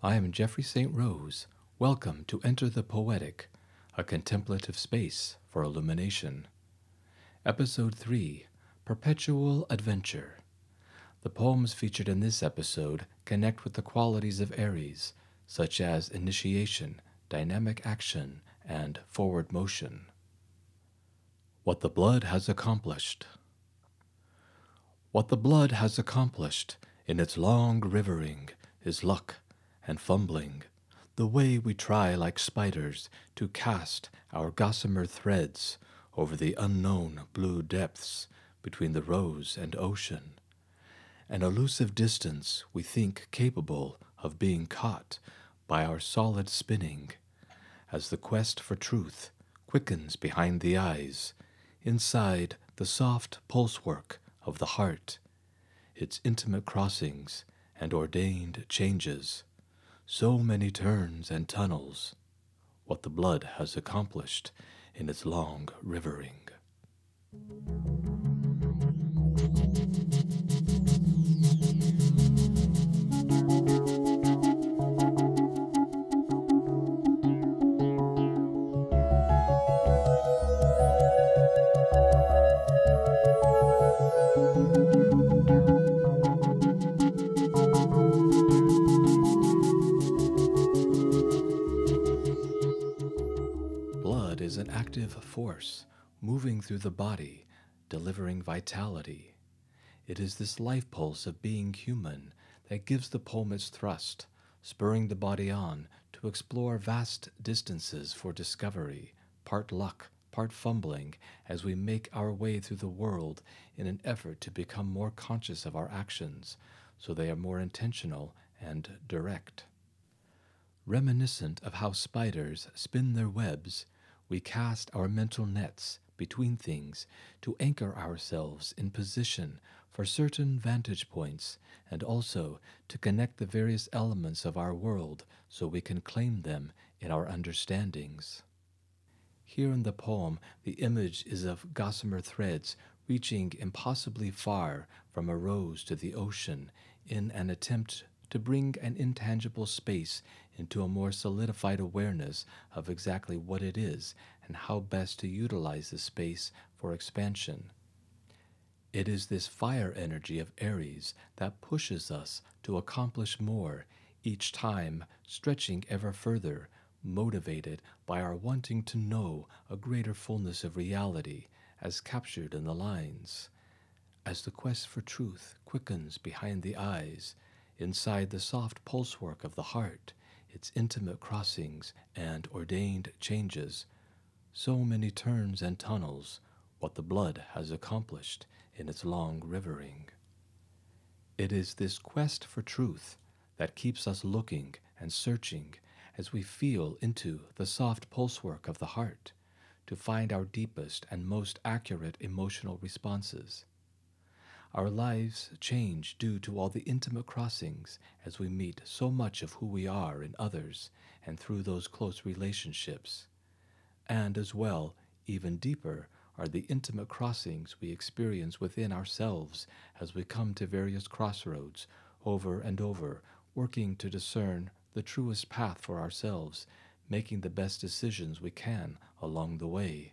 I am Jeffrey St. Rose. Welcome to Enter the Poetic, a contemplative space for illumination. Episode 3, Perpetual Adventure. The poems featured in this episode connect with the qualities of Aries, such as initiation, dynamic action, and forward motion. What the blood has accomplished. What the blood has accomplished in its long rivering is luck and fumbling, the way we try like spiders to cast our gossamer threads over the unknown blue depths between the rose and ocean, an elusive distance we think capable of being caught by our solid spinning, as the quest for truth quickens behind the eyes, inside the soft pulsework of the heart, its intimate crossings and ordained changes, so many turns and tunnels, what the blood has accomplished in its long rivering. Blood is an active force moving through the body, delivering vitality. It is this life pulse of being human that gives the poem its thrust, spurring the body on to explore vast distances for discovery, part luck, part fumbling, as we make our way through the world in an effort to become more conscious of our actions, so they are more intentional and direct. Reminiscent of how spiders spin their webs, we cast our mental nets between things to anchor ourselves in position for certain vantage points, and also to connect the various elements of our world so we can claim them in our understandings. Here in the poem, the image is of gossamer threads reaching impossibly far from a rose to the ocean in an attempt to bring an intangible space into a more solidified awareness of exactly what it is and how best to utilize the space for expansion. It is this fire energy of Aries that pushes us to accomplish more, each time stretching ever further, motivated by our wanting to know a greater fullness of reality, as captured in the lines. As the quest for truth quickens behind the eyes, inside the soft pulsework of the heart, its intimate crossings and ordained changes, so many turns and tunnels, what the blood has accomplished in its long rivering. It is this quest for truth that keeps us looking and searching as we feel into the soft pulsework of the heart to find our deepest and most accurate emotional responses. Our lives change due to all the intimate crossings as we meet so much of who we are in others and through those close relationships. And as well, even deeper, are the intimate crossings we experience within ourselves as we come to various crossroads over and over, working to discern the truest path for ourselves, making the best decisions we can along the way.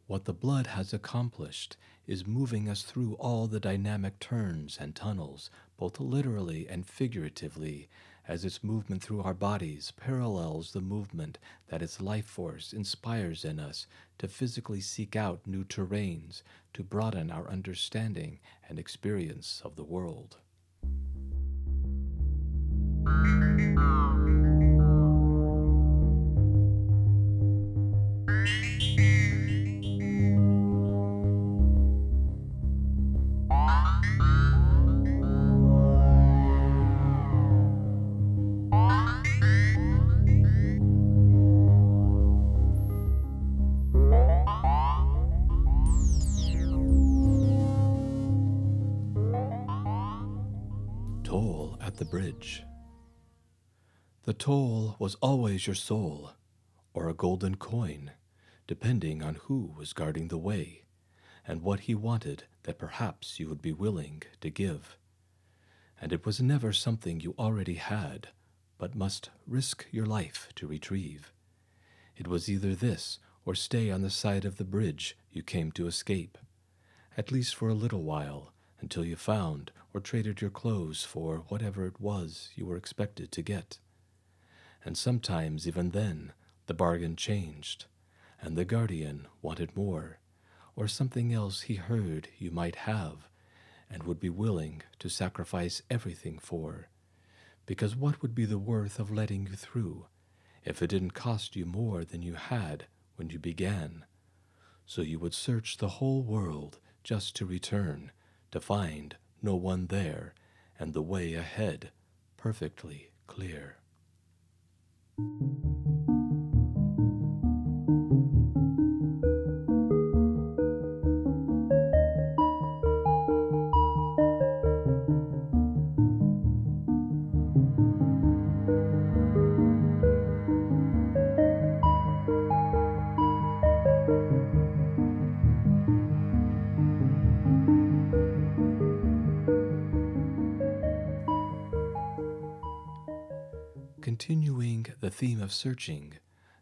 What the blood has accomplished is moving us through all the dynamic turns and tunnels, both literally and figuratively, as its movement through our bodies parallels the movement that its life force inspires in us to physically seek out new terrains, to broaden our understanding and experience of the world. Toll at the bridge. The toll was always your soul, or a golden coin, depending on who was guarding the way, and what he wanted that perhaps you would be willing to give. And it was never something you already had, but must risk your life to retrieve. It was either this or stay on the side of the bridge you came to escape, at least for a little while, until you found or traded your clothes for whatever it was you were expected to get. And sometimes even then the bargain changed, and the guardian wanted more, or something else he heard you might have, and would be willing to sacrifice everything for, because what would be the worth of letting you through if it didn't cost you more than you had when you began? So you would search the whole world just to return, to find no one there, and the way ahead perfectly clear. Continuing the theme of searching,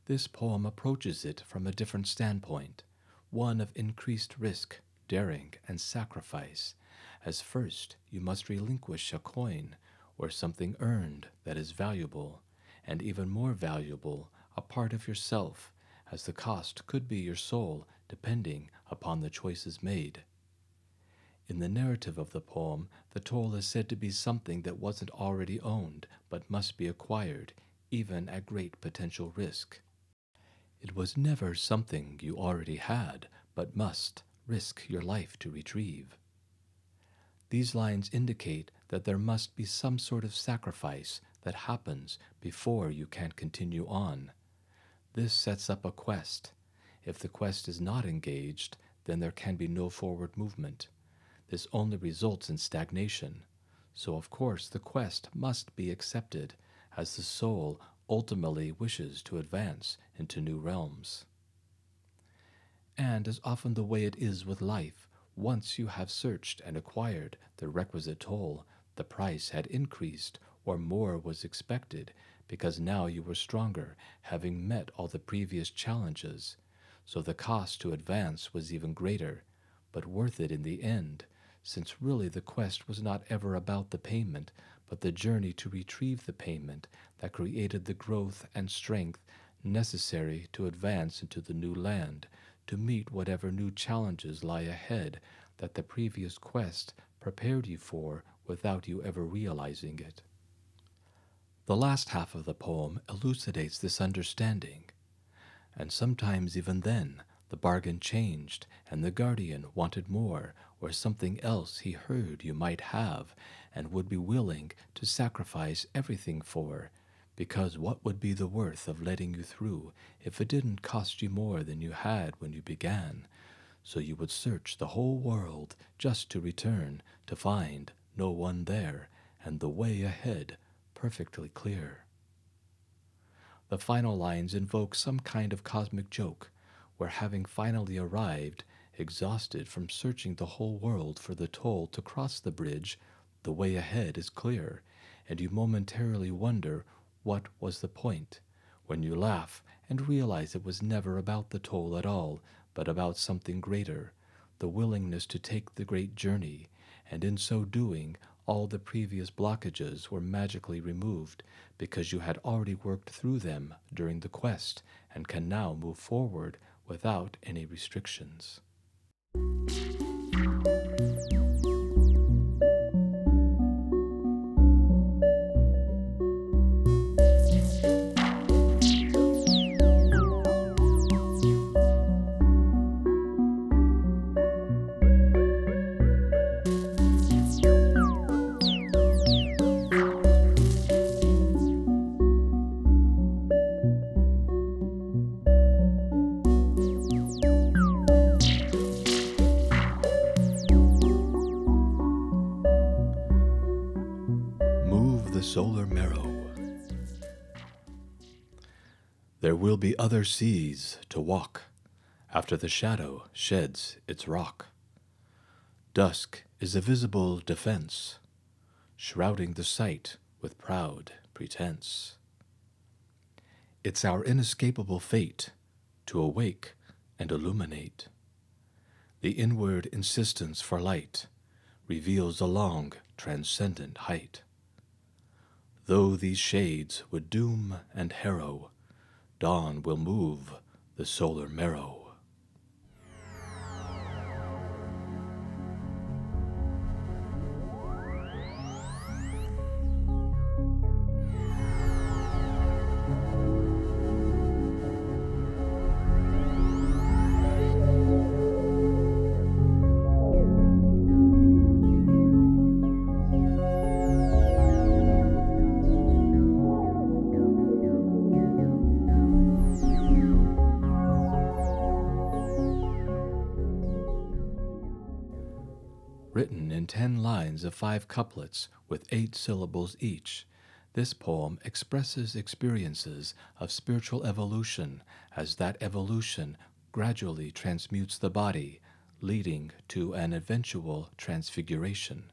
this poem approaches it from a different standpoint, one of increased risk, daring, and sacrifice, as first you must relinquish a coin or something earned that is valuable, and even more valuable, a part of yourself, as the cost could be your soul depending upon the choices made. In the narrative of the poem, the toll is said to be something that wasn't already owned, but must be acquired, even at great potential risk. It was never something you already had, but must risk your life to retrieve. These lines indicate that there must be some sort of sacrifice that happens before you can continue on. This sets up a quest. If the quest is not engaged, then there can be no forward movement. This only results in stagnation. So of course the quest must be accepted, as the soul ultimately wishes to advance into new realms. And as often the way it is with life, once you have searched and acquired the requisite toll, the price had increased, or more was expected, because now you were stronger, having met all the previous challenges. So the cost to advance was even greater, but worth it in the end, since really the quest was not ever about the payment, but the journey to retrieve the payment that created the growth and strength necessary to advance into the new land, to meet whatever new challenges lie ahead that the previous quest prepared you for without you ever realizing it. The last half of the poem elucidates this understanding, and sometimes even then the bargain changed, and the guardian wanted more, or something else he heard you might have, and would be willing to sacrifice everything for, because what would be the worth of letting you through if it didn't cost you more than you had when you began? So you would search the whole world just to return, to find no one there, and the way ahead perfectly clear. The final lines invoke some kind of cosmic joke, where having finally arrived, exhausted from searching the whole world for the toll to cross the bridge, the way ahead is clear, and you momentarily wonder what was the point, when you laugh and realize it was never about the toll at all, but about something greater, the willingness to take the great journey, and in so doing all the previous blockages were magically removed, because you had already worked through them during the quest, and can now move forward without any restrictions. Solar Marrow. There will be other seas to walk after the shadow sheds its rock. Dusk is a visible defense, shrouding the sight with proud pretense. It's our inescapable fate to awake and illuminate. The inward insistence for light reveals a long, transcendent height. Though these shades would doom and harrow, dawn will move the solar marrow. Written in 10 lines of 5 couplets with 8 syllables each, this poem expresses experiences of spiritual evolution as that evolution gradually transmutes the body, leading to an eventual transfiguration.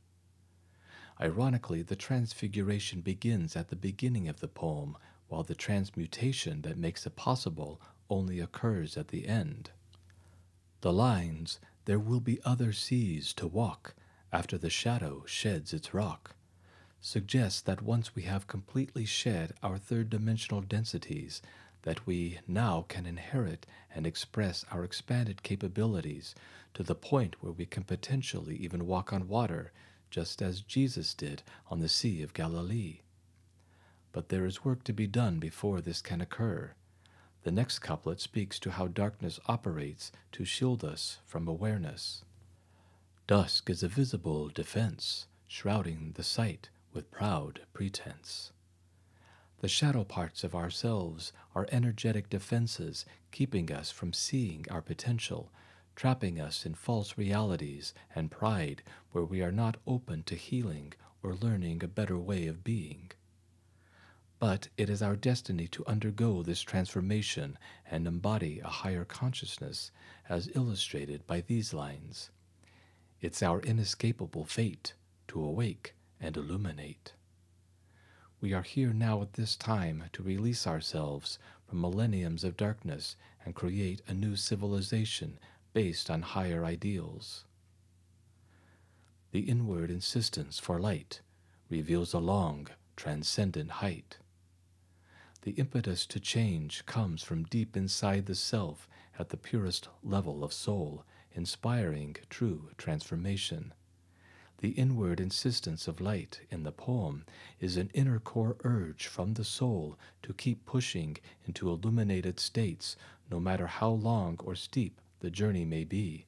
Ironically, the transfiguration begins at the beginning of the poem, while the transmutation that makes it possible only occurs at the end. The lines, "There will be other seas to walk after the shadow sheds its rock," suggests that once we have completely shed our third-dimensional densities, that we now can inherit and express our expanded capabilities to the point where we can potentially even walk on water, just as Jesus did on the Sea of Galilee. But there is work to be done before this can occur. The next couplet speaks to how darkness operates to shield us from awareness. Dusk is a visible defense, shrouding the sight with proud pretense. The shadow parts of ourselves are energetic defenses, keeping us from seeing our potential, trapping us in false realities and pride where we are not open to healing or learning a better way of being. But it is our destiny to undergo this transformation and embody a higher consciousness, as illustrated by these lines. It's our inescapable fate to awake and illuminate. We are here now at this time to release ourselves from millenniums of darkness and create a new civilization based on higher ideals. The inward insistence for light reveals a long, transcendent height. The impetus to change comes from deep inside the self at the purest level of soul, inspiring true transformation. The inward insistence of light in the poem is an inner core urge from the soul to keep pushing into illuminated states, no matter how long or steep the journey may be.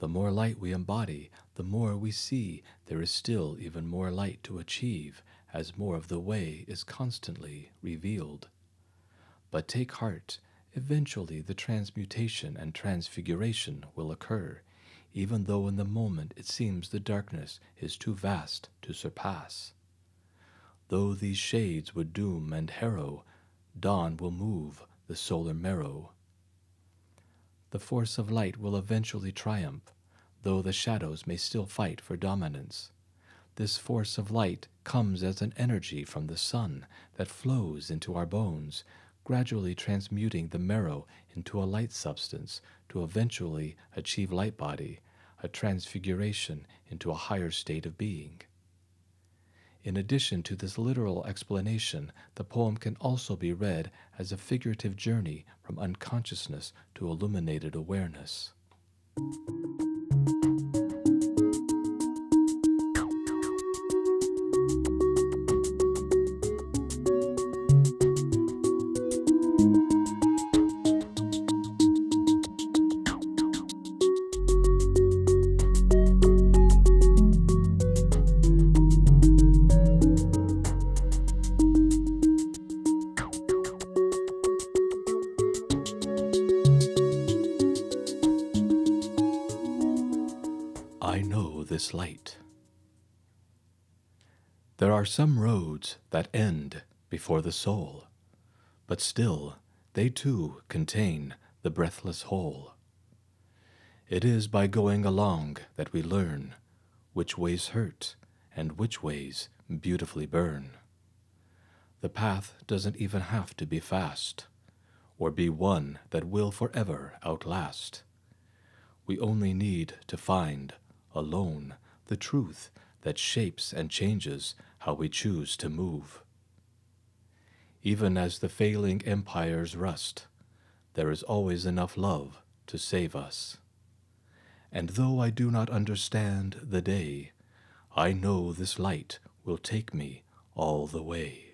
The more light we embody, the more we see there is still even more light to achieve, as more of the way is constantly revealed. But take heart, eventually the transmutation and transfiguration will occur, even though in the moment it seems the darkness is too vast to surpass. Though these shades would doom and harrow, dawn will move the solar marrow. The force of light will eventually triumph, though the shadows may still fight for dominance. This force of light comes as an energy from the sun that flows into our bones, gradually transmuting the marrow into a light substance to eventually achieve light body, a transfiguration into a higher state of being. In addition to this literal explanation, the poem can also be read as a figurative journey from unconsciousness to illuminated awareness. I know this light. There are some roads that end before the soul, but still they too contain the breathless whole. It is by going along that we learn which ways hurt and which ways beautifully burn. The path doesn't even have to be fast, or be one that will forever outlast. We only need to find, alone, the truth that shapes and changes how we choose to move. Even as the failing empires rust, there is always enough love to save us. And though I do not understand the day, I know this light will take me all the way.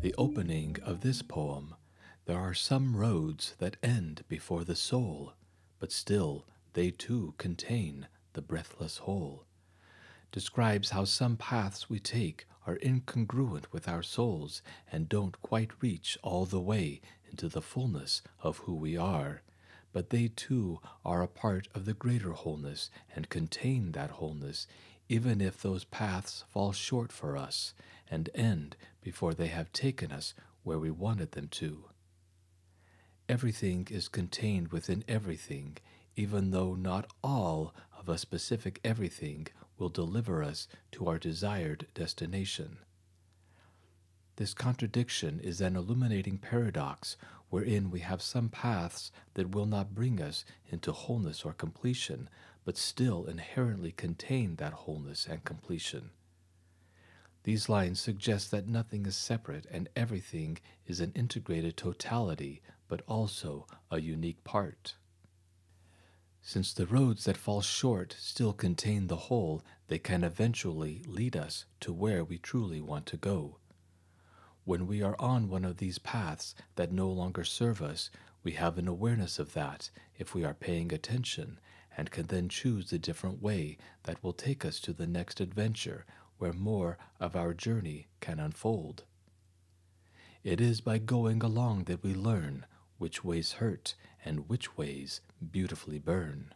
The opening of this poem, there are some roads that end before the soul, but still they too contain the breathless whole, describes how some paths we take are incongruent with our souls and don't quite reach all the way into the fullness of who we are, but they too are a part of the greater wholeness and contain that wholeness, even if those paths fall short for us and end before they have taken us where we wanted them to. Everything is contained within everything, even though not all of a specific everything will deliver us to our desired destination. This contradiction is an illuminating paradox wherein we have some paths that will not bring us into wholeness or completion, but still inherently contain that wholeness and completion. These lines suggest that nothing is separate and everything is an integrated totality, but also a unique part. Since the roads that fall short still contain the whole, they can eventually lead us to where we truly want to go. When we are on one of these paths that no longer serve us, we have an awareness of that if we are paying attention, and can then choose a different way that will take us to the next adventure where more of our journey can unfold. It is by going along that we learn which ways hurt and which ways beautifully burn.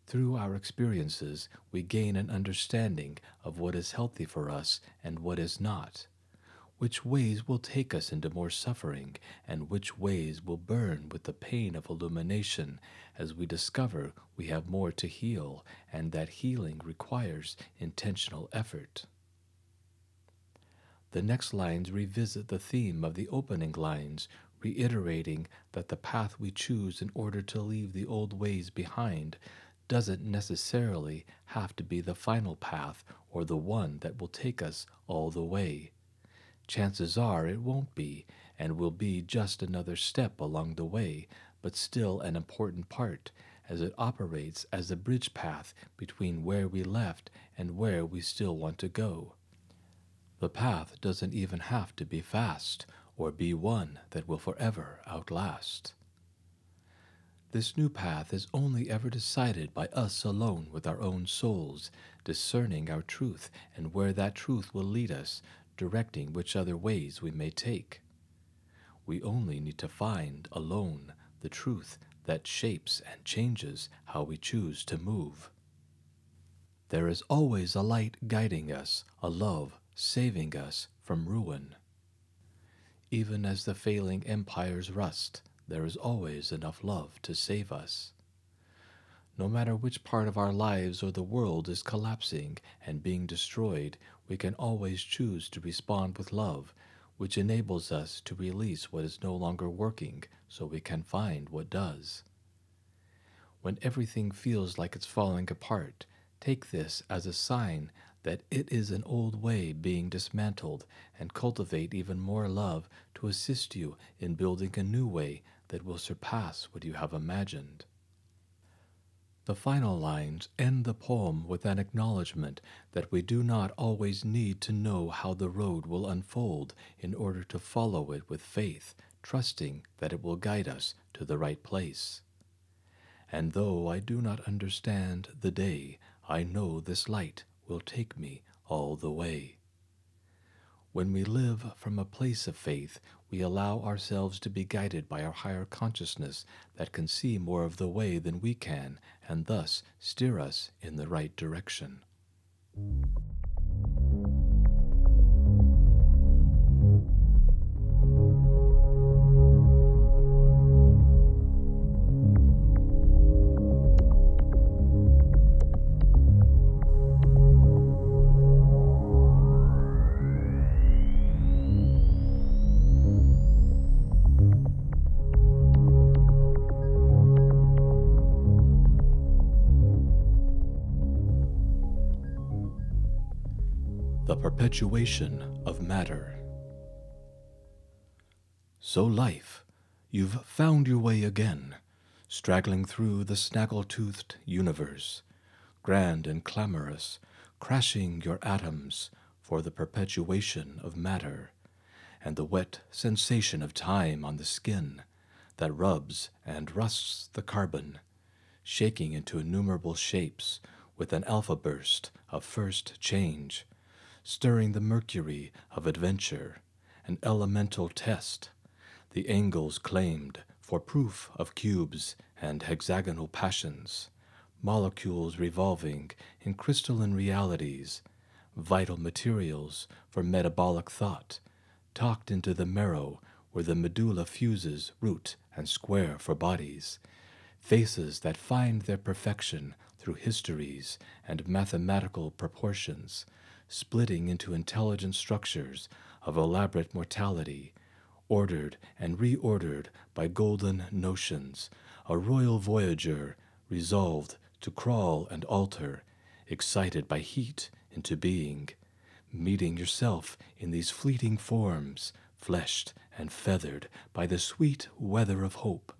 Through our experiences, we gain an understanding of what is healthy for us and what is not, which ways will take us into more suffering, and which ways will burn with the pain of illumination as we discover we have more to heal and that healing requires intentional effort. The next lines revisit the theme of the opening lines, reiterating that the path we choose in order to leave the old ways behind doesn't necessarily have to be the final path or the one that will take us all the way. Chances are it won't be, and will be just another step along the way, but still an important part, as it operates as a bridge path between where we left and where we still want to go. The path doesn't even have to be fast, or be one that will forever outlast. This new path is only ever decided by us alone with our own souls, discerning our truth and where that truth will lead us, directing which other ways we may take. We only need to find alone the truth that shapes and changes how we choose to move. There is always a light guiding us, a love saving us from ruin. Even as the failing empires rust, there is always enough love to save us. No matter which part of our lives or the world is collapsing and being destroyed, we can always choose to respond with love, which enables us to release what is no longer working so we can find what does. When everything feels like it's falling apart, take this as a sign that it is an old way being dismantled, and cultivate even more love to assist you in building a new way that will surpass what you have imagined. The final lines end the poem with an acknowledgement that we do not always need to know how the road will unfold in order to follow it with faith, trusting that it will guide us to the right place. And though I do not understand the day, I know this light will take me all the way. When we live from a place of faith, we allow ourselves to be guided by our higher consciousness that can see more of the way than we can, and thus steer us in the right direction. The Perpetuation of Matter. So life, you've found your way again, straggling through the snaggle-toothed universe, grand and clamorous, crashing your atoms for the perpetuation of matter, and the wet sensation of time on the skin that rubs and rusts the carbon, shaking into innumerable shapes with an alpha burst of first change, stirring the mercury of adventure, an elemental test, the angles claimed for proof of cubes and hexagonal passions, molecules revolving in crystalline realities, vital materials for metabolic thought, talked into the marrow where the medulla fuses root and square for bodies, faces that find their perfection through histories and mathematical proportions, splitting into intelligent structures of elaborate mortality, ordered and reordered by golden notions, a royal voyager resolved to crawl and alter, excited by heat into being, meeting yourself in these fleeting forms, fleshed and feathered by the sweet weather of hope,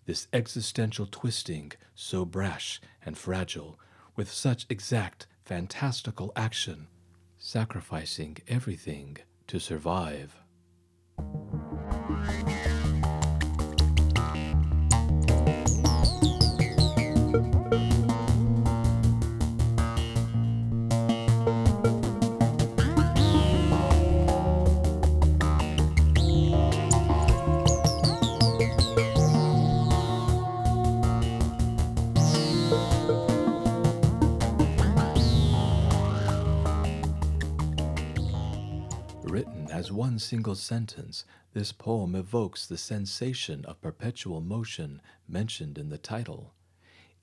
this existential twisting so brash and fragile, with such exact fantastical action, sacrificing everything to survive. Written as one single sentence, this poem evokes the sensation of perpetual motion mentioned in the title.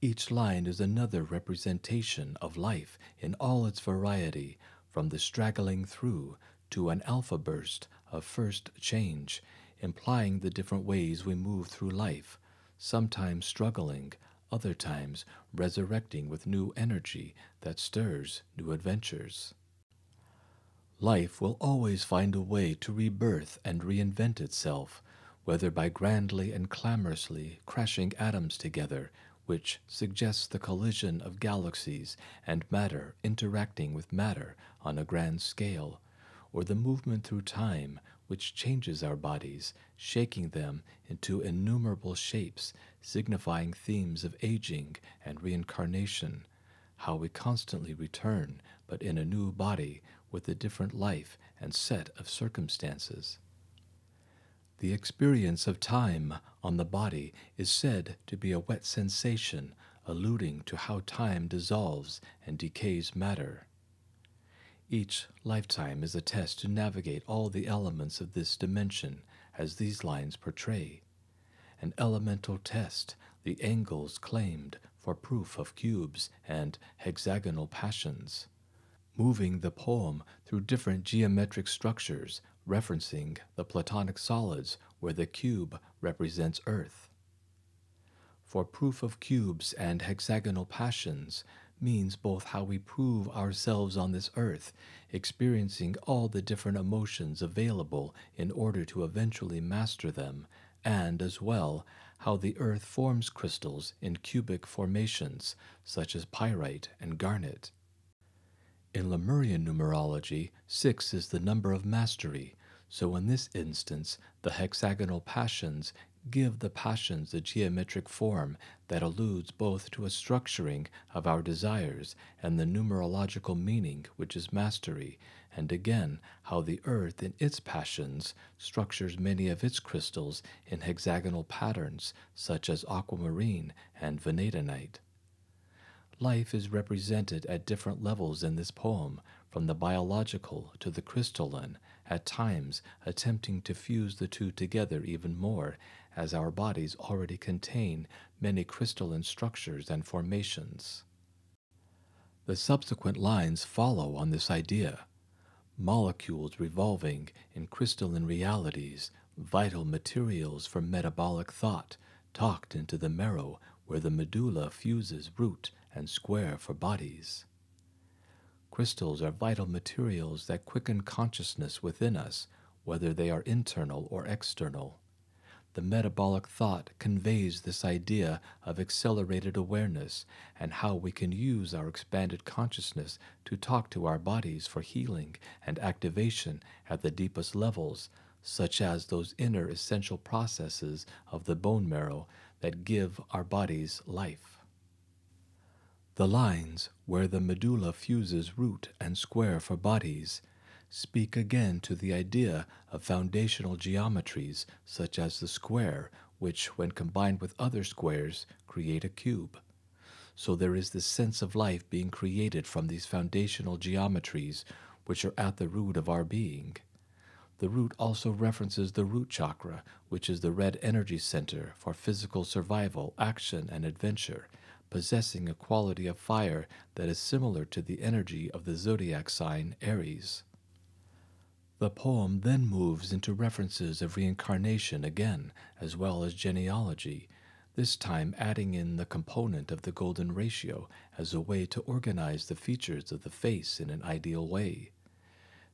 Each line is another representation of life in all its variety, from the straggling through to an alpha burst of first change, implying the different ways we move through life, sometimes struggling, other times resurrecting with new energy that stirs new adventures. Life will always find a way to rebirth and reinvent itself, whether by grandly and clamorously crashing atoms together, which suggests the collision of galaxies and matter interacting with matter on a grand scale, or the movement through time, which changes our bodies, shaking them into innumerable shapes, signifying themes of aging and reincarnation, how we constantly return, but in a new body, with a different life and set of circumstances. The experience of time on the body is said to be a wet sensation, alluding to how time dissolves and decays matter. Each lifetime is a test to navigate all the elements of this dimension, as these lines portray. An elemental test, the angles claimed for proof of cubes and hexagonal passions, moving the poem through different geometric structures, referencing the Platonic solids where the cube represents Earth. For proof of cubes and hexagonal passions means both how we prove ourselves on this earth, experiencing all the different emotions available in order to eventually master them, and as well how the earth forms crystals in cubic formations, such as pyrite and garnet. In Lemurian numerology, 6 is the number of mastery, so in this instance the hexagonal passions give the passions a geometric form that alludes both to a structuring of our desires and the numerological meaning, which is mastery, and again how the earth in its passions structures many of its crystals in hexagonal patterns such as aquamarine and vanadinite. Life is represented at different levels in this poem, from the biological to the crystalline, at times attempting to fuse the two together even more, as our bodies already contain many crystalline structures and formations. The subsequent lines follow on this idea. Molecules revolving in crystalline realities, vital materials for metabolic thought, talked into the marrow where the medulla fuses root and square for bodies. Crystals are vital materials that quicken consciousness within us, whether they are internal or external. The metabolic thought conveys this idea of accelerated awareness and how we can use our expanded consciousness to talk to our bodies for healing and activation at the deepest levels, such as those inner essential processes of the bone marrow that give our bodies life. The lines, where the medulla fuses root and square for bodies, speak again to the idea of foundational geometries such as the square, which, when combined with other squares, create a cube. So there is this sense of life being created from these foundational geometries, which are at the root of our being. The root also references the root chakra, which is the red energy center for physical survival, action, and adventure, possessing a quality of fire that is similar to the energy of the zodiac sign Aries. The poem then moves into references of reincarnation again, as well as genealogy, this time adding in the component of the golden ratio as a way to organize the features of the face in an ideal way.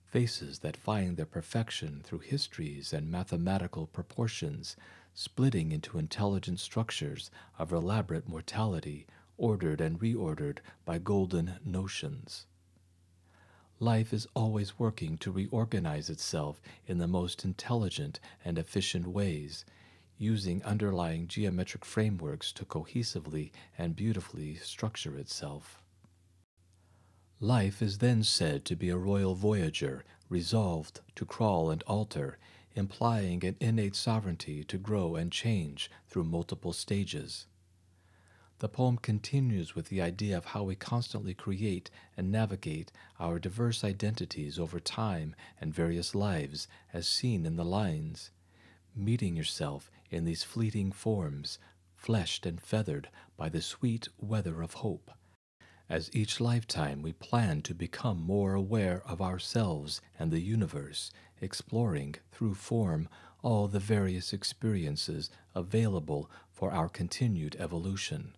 Faces that find their perfection through histories and mathematical proportions, splitting into intelligent structures of elaborate mortality, ordered and reordered by golden notions. Life is always working to reorganize itself in the most intelligent and efficient ways, using underlying geometric frameworks to cohesively and beautifully structure itself. Life is then said to be a royal voyager, resolved to crawl and alter, implying an innate sovereignty to grow and change through multiple stages. The poem continues with the idea of how we constantly create and navigate our diverse identities over time and various lives, as seen in the lines. Meeting yourself in these fleeting forms, fleshed and feathered by the sweet weather of hope. As each lifetime we plan to become more aware of ourselves and the universe, exploring through form all the various experiences available for our continued evolution.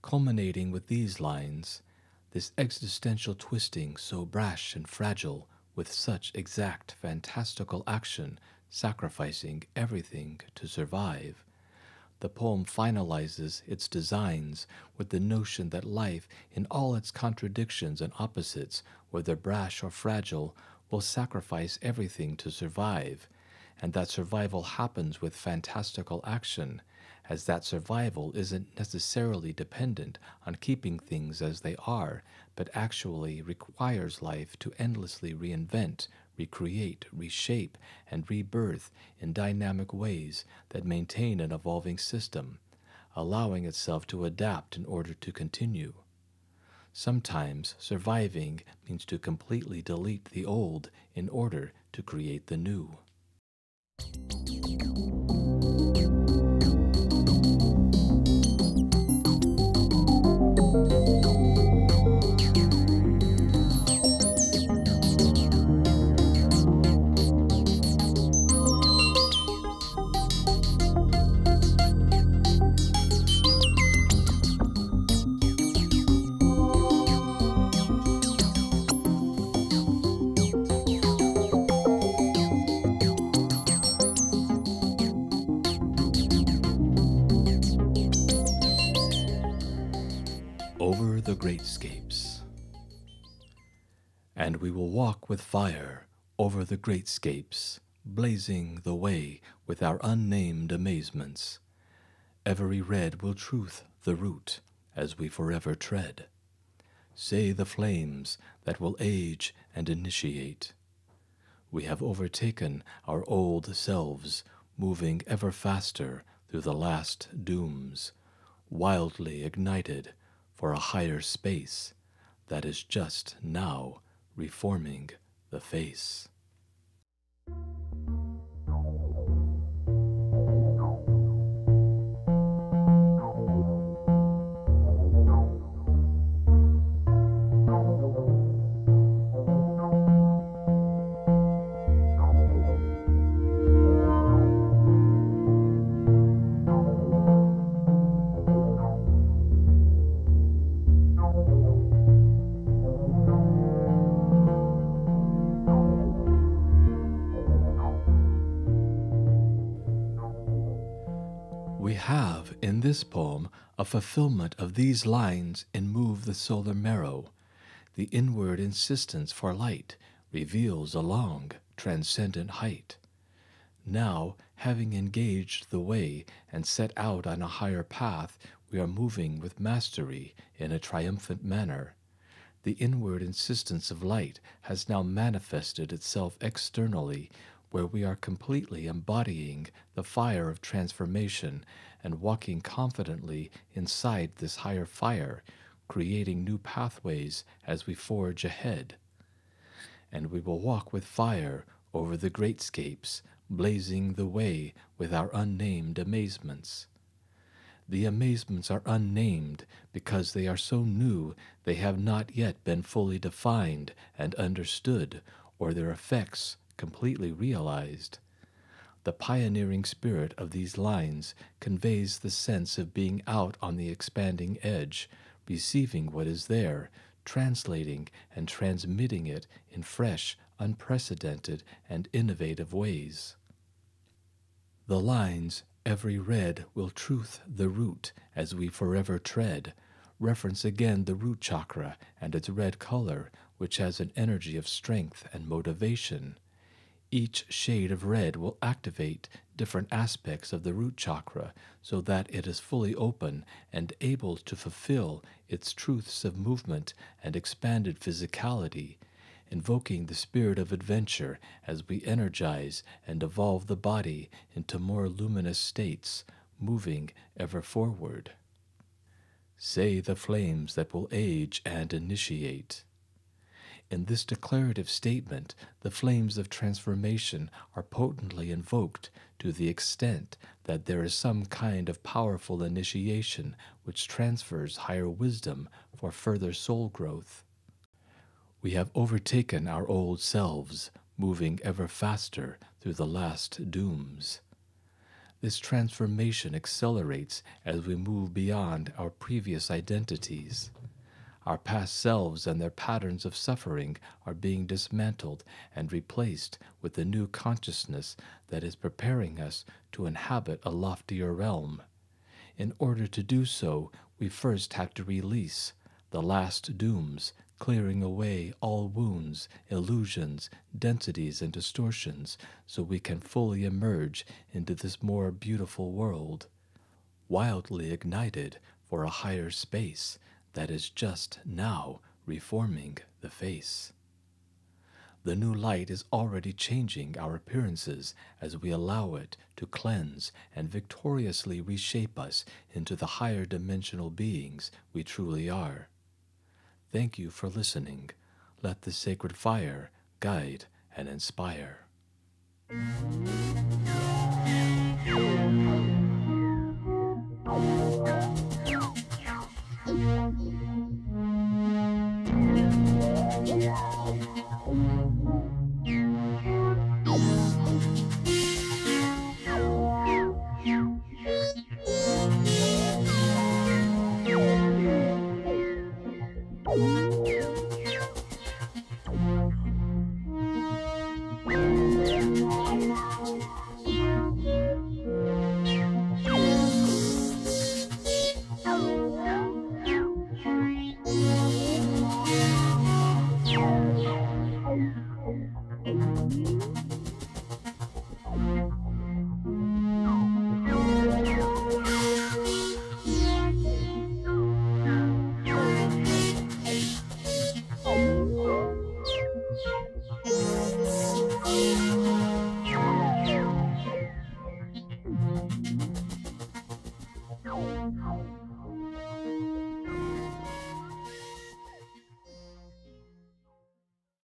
Culminating with these lines, this existential twisting so brash and fragile, with such exact fantastical action, sacrificing everything to survive. The poem finalizes its designs with the notion that life, in all its contradictions and opposites, whether brash or fragile, will sacrifice everything to survive, and that survival happens with fantastical action, as that survival isn't necessarily dependent on keeping things as they are, but actually requires life to endlessly reinvent, recreate, reshape, and rebirth in dynamic ways that maintain an evolving system, allowing itself to adapt in order to continue. Sometimes surviving means to completely delete the old in order to create the new. Over the Greatscapes. And we will walk with fire over the Greatscapes, blazing the way with our unnamed amazements. Every red will truth the root as we forever tread. Say the flames that will age and initiate. We have overtaken our old selves, moving ever faster through the last dooms, wildly ignited for a higher space that is just now reforming the face. We have in this poem a fulfillment of these lines in Move the Solar Marrow. The inward insistence for light reveals a long, transcendent height. Now, having engaged the way and set out on a higher path, we are moving with mastery in a triumphant manner. The inward insistence of light has now manifested itself externally, where we are completely embodying the fire of transformation and walking confidently inside this higher fire, creating new pathways as we forge ahead. And we will walk with fire over the Greatscapes, blazing the way with our unnamed amazements. The amazements are unnamed because they are so new they have not yet been fully defined and understood, or their effects completely realized. The pioneering spirit of these lines conveys the sense of being out on the expanding edge, receiving what is there, translating and transmitting it in fresh, unprecedented, and innovative ways. The lines, "Every red will truth the root as we forever tread," reference again the root chakra and its red color, which has an energy of strength and motivation. Each shade of red will activate different aspects of the root chakra so that it is fully open and able to fulfill its truths of movement and expanded physicality, invoking the spirit of adventure as we energize and evolve the body into more luminous states, moving ever forward. Say the flames that will age and initiate. In this declarative statement, the flames of transformation are potently invoked to the extent that there is some kind of powerful initiation which transfers higher wisdom for further soul growth. We have overtaken our old selves, moving ever faster through the last dooms. This transformation accelerates as we move beyond our previous identities. Our past selves and their patterns of suffering are being dismantled and replaced with a new consciousness that is preparing us to inhabit a loftier realm. In order to do so, we first have to release the last dooms, clearing away all wounds, illusions, densities, and distortions, so we can fully emerge into this more beautiful world, wildly ignited for a higher space that is just now reforming the face. The new light is already changing our appearances as we allow it to cleanse and victoriously reshape us into the higher dimensional beings we truly are. Thank you for listening. Let the sacred fire guide and inspire.